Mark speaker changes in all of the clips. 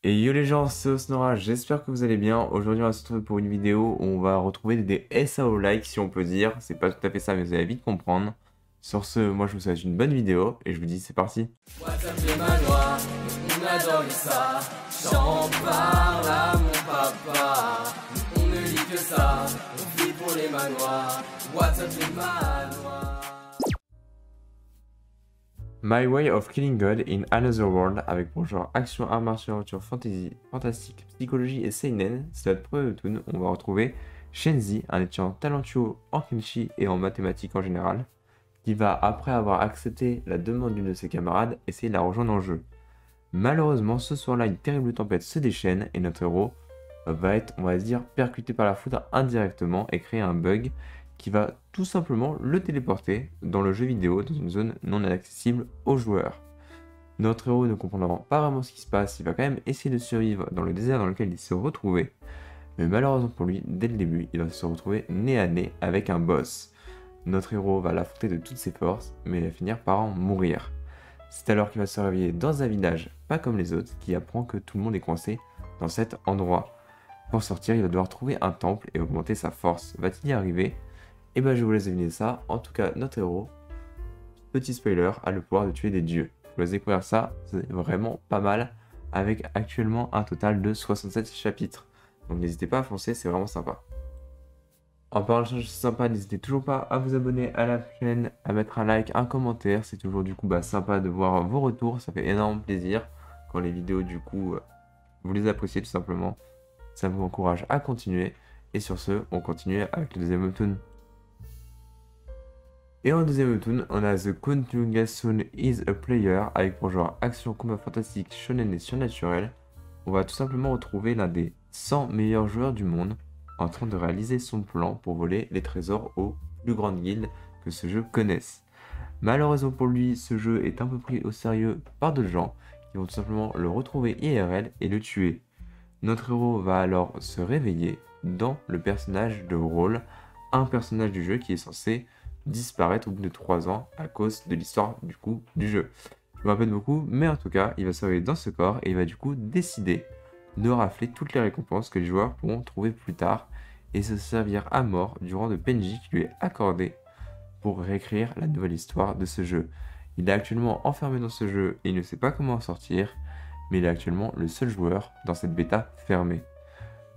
Speaker 1: Et yo les gens, c'est Osnora, j'espère que vous allez bien. Aujourd'hui on va se retrouver pour une vidéo où on va retrouver des SAO like si on peut dire. C'est pas tout à fait ça mais vous allez vite comprendre. Sur ce, moi je vous souhaite une bonne vidéo et je vous dis c'est parti.
Speaker 2: WhatsApp les manoirs, on adore ça. J'en parle à mon papa. On ne lit que ça, on vit pour les manoirs. WhatsApp les manoirs.
Speaker 1: My Way of Killing God in Another World avec pour genre action, art martial, aventure, fantasy, fantastique, psychologie et seinen. C'est notre premier webtoon. On va retrouver Shenzi, un étudiant talentueux en kimchi et en mathématiques en général, qui va, après avoir accepté la demande d'une de ses camarades, essayer de la rejoindre en jeu. Malheureusement, ce soir-là, une terrible tempête se déchaîne et notre héros va être, on va dire, percuté par la foudre indirectement et créer un bug qui va tout simplement le téléporter dans le jeu vidéo dans une zone non accessible aux joueurs. Notre héros ne comprendra pas vraiment ce qui se passe, il va quand même essayer de survivre dans le désert dans lequel il s'est retrouvé, mais malheureusement pour lui, dès le début, il va se retrouver nez à nez avec un boss. Notre héros va l'affronter de toutes ses forces, mais il va finir par en mourir. C'est alors qu'il va se réveiller dans un village pas comme les autres, qui apprend que tout le monde est coincé dans cet endroit. Pour sortir, il va devoir trouver un temple et augmenter sa force. Va-t-il y arriver? Et ben je vous laisse deviner ça. En tout cas, notre héros, petit spoiler, a le pouvoir de tuer des dieux. Je vous laisse découvrir ça, c'est vraiment pas mal, avec actuellement un total de 67 chapitres. Donc n'hésitez pas à foncer, c'est vraiment sympa. En parlant de choses sympas, n'hésitez toujours pas à vous abonner à la chaîne, à mettre un like, un commentaire. C'est toujours du coup sympa de voir vos retours, ça fait énormément plaisir quand les vidéos du coup vous les appréciez tout simplement. Ça vous encourage à continuer. Et sur ce, on continue avec le deuxième webtoon. Et en deuxième webtoon, on a The Kuntugasun is a Player avec pour genre action, combat fantastique, shonen et surnaturel. On va tout simplement retrouver l'un des 100 meilleurs joueurs du monde en train de réaliser son plan pour voler les trésors aux plus grandes guildes que ce jeu connaisse. Malheureusement pour lui, ce jeu est un peu pris au sérieux par d'autres gens qui vont tout simplement le retrouver IRL et le tuer. Notre héros va alors se réveiller dans le personnage de rôle, un personnage du jeu qui est censé disparaître au bout de 3 ans à cause de l'histoire du jeu. Je me rappelle beaucoup, mais en tout cas, il va se réveiller dans ce corps et il va du coup décider de rafler toutes les récompenses que les joueurs pourront trouver plus tard et se servir à mort du rang de PNJ qui lui est accordé pour réécrire la nouvelle histoire de ce jeu. Il est actuellement enfermé dans ce jeu et il ne sait pas comment en sortir, mais il est actuellement le seul joueur dans cette bêta fermée.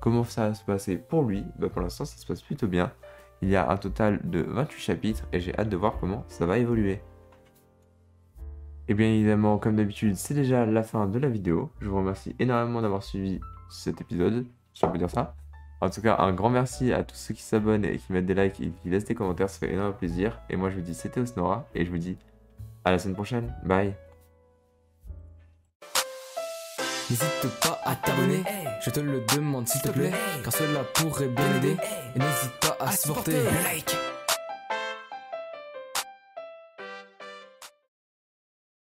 Speaker 1: Comment ça va se passer pour lui? Pour l'instant, ça se passe plutôt bien. Il y a un total de 28 chapitres et j'ai hâte de voir comment ça va évoluer. Et bien évidemment, comme d'habitude, c'est déjà la fin de la vidéo. Je vous remercie énormément d'avoir suivi cet épisode, si on peut dire ça. En tout cas, un grand merci à tous ceux qui s'abonnent et qui mettent des likes et qui laissent des commentaires, ça fait énormément plaisir. Et moi je vous dis c'était Osnora et je vous dis à la semaine prochaine. Bye.
Speaker 2: N'hésite pas à t'abonner, je te le demande s'il te plaît, car cela pourrait bien aider. Et n'hésite pas à supporter. Like.